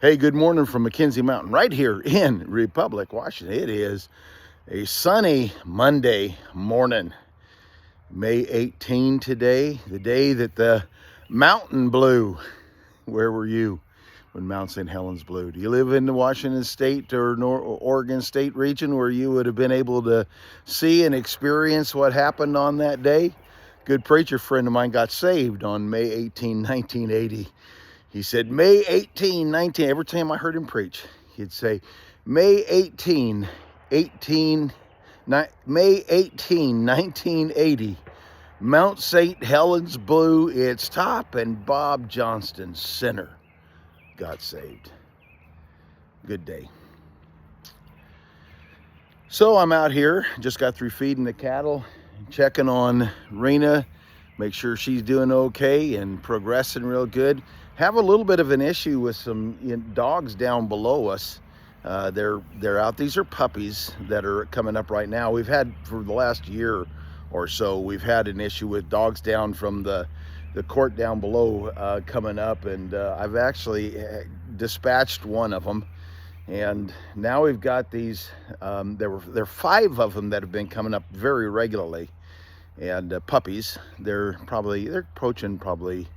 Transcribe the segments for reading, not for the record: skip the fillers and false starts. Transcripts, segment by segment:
Hey, good morning from McKenzie Mountain, right here in Republic, Washington. It is a sunny Monday morning, May 18 today, the day that the mountain blew. Where were you when Mount St. Helens blew? Do you live in the Washington State or Oregon State region where you would have been able to see and experience what happened on that day? Good preacher friend of mine got saved on May 18, 1980. He said, May 18, 19, every time I heard him preach, he'd say, May 18, 18, May 18, 1980, Mount St. Helens blew its top and Bob Johnston's sinner got saved. Good day. So I'm out here, just got through feeding the cattle, checking on Renna, make sure she's doing okay and progressing real good. Have a little bit of an issue with some dogs down below us. They're out. These are puppies that are coming up right now. We've had for the last year or so, we've had an issue with dogs down from the court down below coming up, and I've actually dispatched one of them. And now we've got these, there are 5 of them that have been coming up very regularly, and puppies. They're approaching probably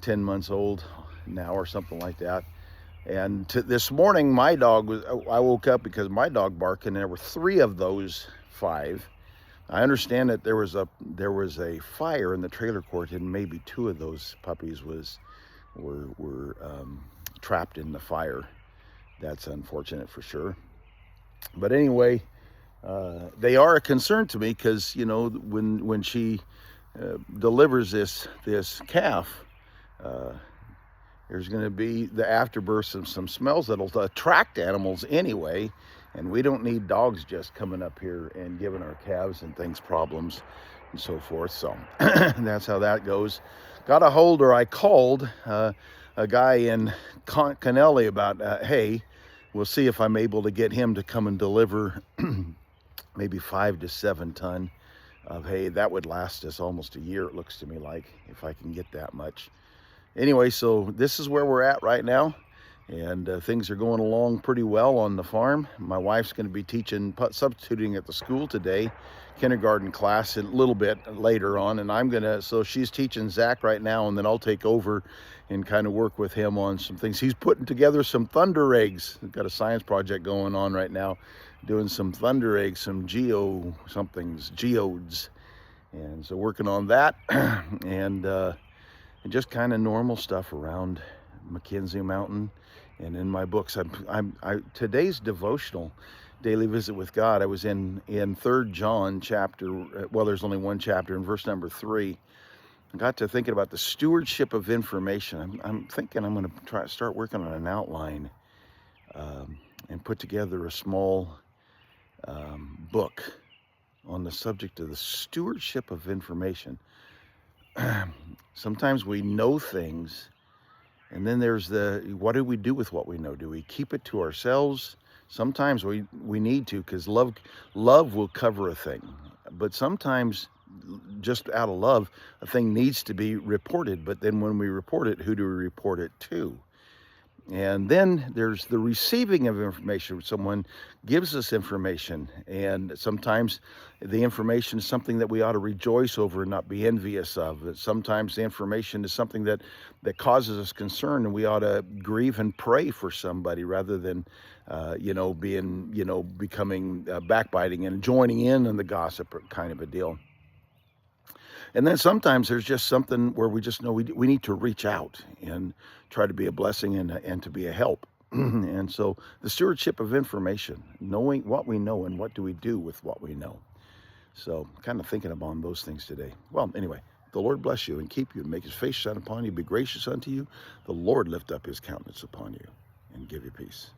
10 months old now or something like that. And this morning, I woke up because my dog barked, and there were 3 of those 5. I understand that there was a fire in the trailer court, and maybe 2 of those puppies were trapped in the fire. That's unfortunate for sure. But anyway, they are a concern to me because, you know, when she delivers this calf, there's going to be the afterbirth of some smells that'll attract animals anyway, and we don't need dogs just coming up here and giving our calves and things problems and so forth. So that's how that goes. Got a hold, or I called a guy in Connelly about hay. We'll see if I'm able to get him to come and deliver maybe 5 to 7 ton of hay. That would last us almost a year, it looks to me like, if I can get that much. Anyway, so this is where we're at right now, and things are going along pretty well on the farm. My wife's going to be substituting at the school today, kindergarten class, a little bit later on, and so she's teaching Zach right now, and then I'll take over and kind of work with him on some things. He's putting together some thunder eggs. We've got a science project going on right now, doing some thunder eggs, some geodes, and so working on that, and just kind of normal stuff around McKenzie Mountain and in my books. Today's devotional, Daily Visit with God, I was in 3 John chapter, well, there's only one chapter, in verse number 3. I got to thinking about the stewardship of information. I'm thinking I'm going to start working on an outline and put together a small book on the subject of the stewardship of information. Sometimes we know things, and then there's what do we do with what we know? Do we keep it to ourselves? Sometimes we need to, because love will cover a thing. But sometimes, just out of love, a thing needs to be reported. But then when we report it, who do we report it to? And then there's the receiving of information. Someone gives us information, and sometimes the information is something that we ought to rejoice over and not be envious of. Sometimes the information is something that causes us concern, and we ought to grieve and pray for somebody rather than becoming backbiting and joining in on the gossip kind of a deal. And then sometimes there's just something where we just know we need to reach out and try to be a blessing and to be a help. And so the stewardship of information, knowing what we know and what do we do with what we know. So kind of thinking about those things today. Well, anyway, the Lord bless you and keep you and make his face shine upon you, be gracious unto you. The Lord lift up his countenance upon you and give you peace.